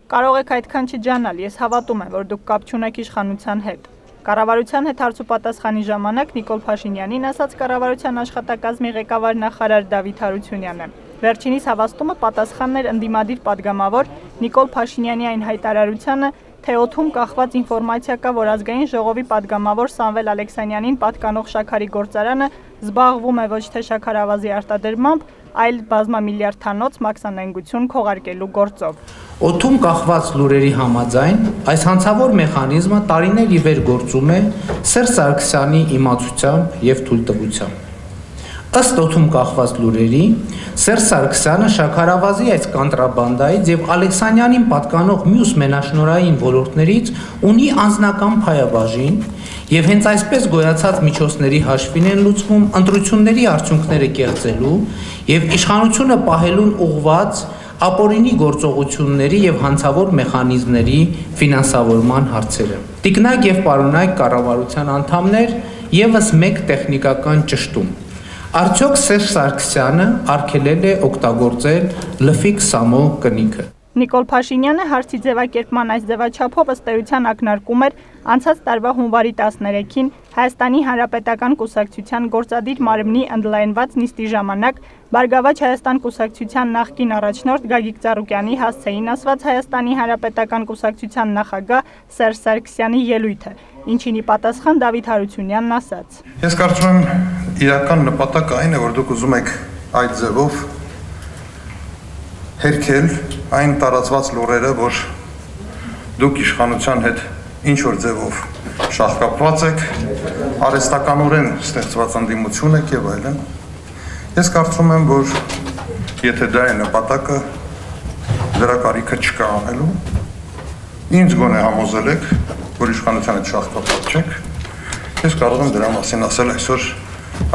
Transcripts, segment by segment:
Կարող եք այդքան չջանալ, ես հավատում եմ, որ դուք կապ չունեք իշխանության հետ։ Կառավարության հետ հարցուպատասխանի ժամանակ Նիկոլ Փաշինյանին ասաց կառավարության աշխատակազմի ղեկավար նախարար Դավիթ Հարությունյանը։ Վերջինիս հավաստումը պատասխանն էր ընդդիմադիր падգամավոր Նիկոլ Փաշինյանի այն հայտարարությանը, թե օդում կախված ինֆորմացիա կա, որ ազգային ժողովի падգամավոր Սամվել Ալեքսանյանին պատկանող շաքարի գործարանը զբաղվում է ոչ թե շաքարավազի արտադրմամբ, այլ բազմամիլիարդանոց մաքսանենգություն քողարկելու գործով։ Օդում կախված լուրերի համաձայն այս հանցավոր մեխանիզմը տարիներ ի վեր գործում է Սերժ Սարգսյանի իմացությամբ եւ թույլտվությամբ։ Ըստ օդում կախված լուրերի, Սերժ Սարգսյանը շաքարավազի այս կոնտրաբանդայից եւ Ալեքսանյանին պատկանող մյուս մենաշնորհային ոլորտներից ունի անձնական փայաբաժին եւ հենց այսպես գոյացած միջոցների հաշվին են լուծվում ընտրությունների արդյունքները կեղծելու եւ իշխանությունը պահելուն ուղղված ապօրինի գործողությունների եւ հանցավոր մեխանիզմների ֆինանսավորման հարցերը։ Տիկնակ եւ պարոնայք կառավարության անդամներ եւս մեկ տեխնիկական ճշտում։ Արդյոք Սերժ Սարգսյանը արգելել է օգտագործել լֆիկ Սամո կնիքը։ Նիկոլ Փաշինյանը հարցի ձևակերպման այս ձևաչափով ըստ էության ակնարկում էր անցած տարվա հունվարի 13-ին Հայաստանի Հանրապետական Կուսակցության գործադիր մարմնի ընդլայնված նիստի ժամանակ Բարգավաճ Հայաստան Կուսակցության նախկին առաջնորդ Գագիկ Ծառուկյանի հասցեին ասված Հայաստանի Հանրապետական Կուսակցության նախագահ Սերժ Սարգսյանի ելույթը, ինչին ի պատասխան Դավիթ Հարությունյանն ասաց. Ես կարծում եմ իրական նպատակը այն է, որ դուք ուզում եք այդ ձևով հերքել այն տարածված լուրերը, որ դուք իշխանության հետ ինչ-որ ձևով շահկապված եք, արհեստականորեն ստեղծված ընդդիմություն եք եւ այլն։ Ես կարծում եմ, որ եթե դա է նպատակը, դրա կարիքը չկա անելու։ Ինձ գոնե համոզել եք, որ իշխանության հետ շահկապված չեք։ Ես կարող եմ դրա մասին ասել այսօր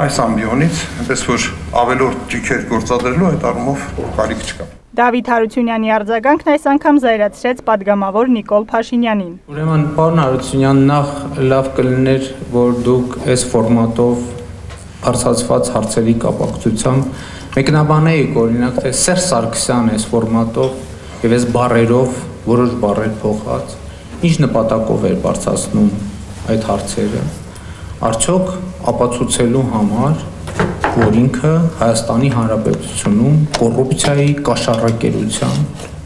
այս ամբիոնից, այնպես որ ավելորդ ճիքեր գործադրելու այդ առումով կարիք չկա։ Դավիթ Հարությունյանի արձագանքն այս անգամ զայրացրեց падգամավոր Նիկոլ Փաշինյանին։ Ուրեմն, պարոն Հարությունյան, նախ լավ կլիներ, որ դուք այս ֆորմատով բարձրացված հարցերի կապակցությամբ մեկնաբանեիք, օրինակ, թե Սերժ Սարգսյանը այս ֆորմատով եւ այս բառերով որոշ բառեր փոխած, ինչ նպատակով էր բարձրացնում այդ հարցերը։ Արդյոք ապացուցելու համար, որ ինքը Հայաստանի Հանրապետությունում կոռուպցիայի կաշառակերության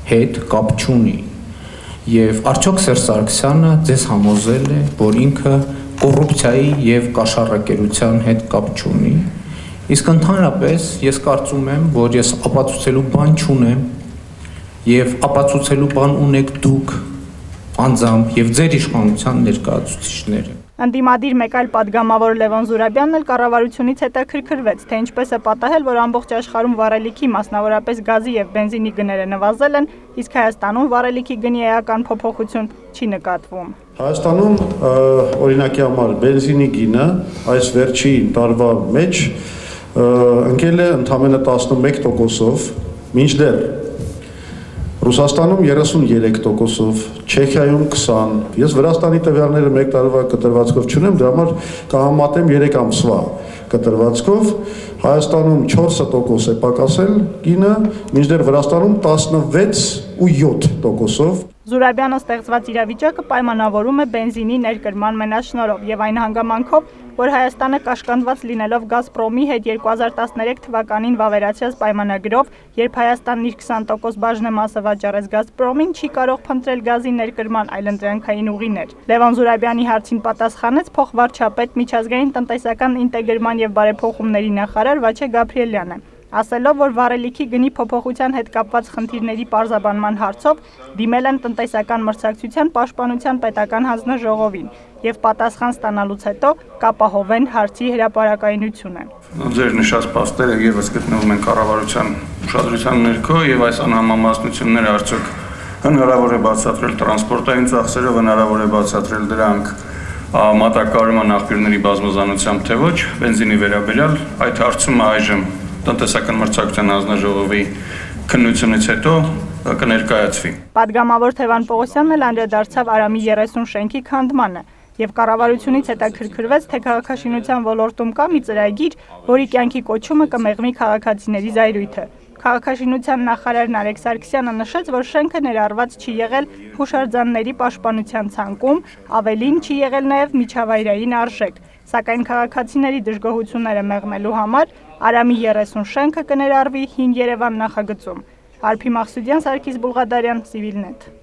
հետ կապ չունի եւ արդյոք Սերժ Սարգսյանը ձեզ համոզել է, որ ինքը կոռուպցիայի եւ կաշառակերության հետ կապ չունի։ Իսկ ընդհանրապես ես կարծում եմ, որ ես ապացուցելու բան չունեմ եւ ապացուցելու բան ունեք դուք անձամբ եւ ձեր իշխանության ներկայացուցիչները։ Ընդդիմադիր մեկ այլ падգամավոր Լևոն Զուրաբյանն էլ կառավարությունից հետաքրքրվեց, թե ինչպես է պատահել, որ ամբողջ աշխարհում վառելիքի, մասնավորապես գազի եւ բենզինի գները նվազել են, իսկ Հայաստանում վառելիքի գնի էական փոփոխություն չի նկատվում։ Հայաստանում օրինակի համար բենզինի գինը այս վերջին տարվա մեջ ընկել է ընդամենը 11%-ով, մինչդեռ Ռուսաստանում 33%-ով, Չեխիայում 20%, ես Վրաստանի տվյալները մեկ տարվա կտրվածքով չունեմ, դրա համար կհամատեմ 3 ամսվա կտրվածքով, Հայաստանում 4% է պակասել գինը, մինչդեռ Վրաստանում 16.7%-ով։ Զուրաբյանը ստեղծված իրավիճակը պայմանավորում է բենզինի ներկրման մենաշնորհով եւ այն հանգամանքով, որ Հայաստանը կաշկանդված լինելով Գազպրոմի հետ 2013 թվականին վավերացրած պայմանագրով, երբ Հայաստանն իր 20% բաժնեմասը վաճառեց Գազպրոմին, չի կարող փնտրել գազի ներկրման այլընտրանքային ուղիներ։ Լևոն Զուրաբյանի հարցին պատասխանեց փոխվարչապետ միջազգային տնտեսական ինտեգրման եւ բարեփոխումների նախարար Վաչե Գաբրիելյանը, ասելով, որ վառելիքի գնի փոփոխության հետ կապված խնդիրների պարզաբանման հարցով դիմել են տնտեսական մրցակցության պաշտպանության պետական հանձնաժողովին եւ պատասխան ստանալուց հետո կապահովեն հարցի հրապարակայնությունը։ Ձեր նշած փաստերը եւս գտնվում են կառավարության ուշադրության ներքո եւ այս անհամամասնությունները արդյոք հնարավոր է բացատրել տրանսպորտային ծախսերով, հնարավոր է բացատրել դրանք մատակարարման աղբյուրների բազմազանությամբ թե ոչ, բենզինի վերաբերյալ այդ հարցումը այժմ տնտեսական մրցակցության հանձնաժողովի քննությունից հետո կներկայացվի։ Պատգամավոր Թևան Պողոսյանն էլ անդրադարձավ Արամի 30 շենքի քանդմանը եւ կառավարությունից հետաքրքրվեց, թե քաղաքաշինության ոլորտում կա մի ծրագիր, որի կյանքի կոչումը կմեղմի քաղաքացիների զայրույթը։ Քաղաքաշինության նախարար Նարեկ Սարգսյանը նշեց, որ շենքը ներառված չի եղել հուշարձանների պաշտպանության ցանկում, ավելին չի եղել նաև միջավայրային արժեք, սակայն քաղաքացիների դժգոհությունները մեղմելու համար Արամի 30 շենքը կներառվի Հին Երևան նախագծում։ Արփի Մաղսուդյան, Սարգիս Բուլղադարյան, Civilnet։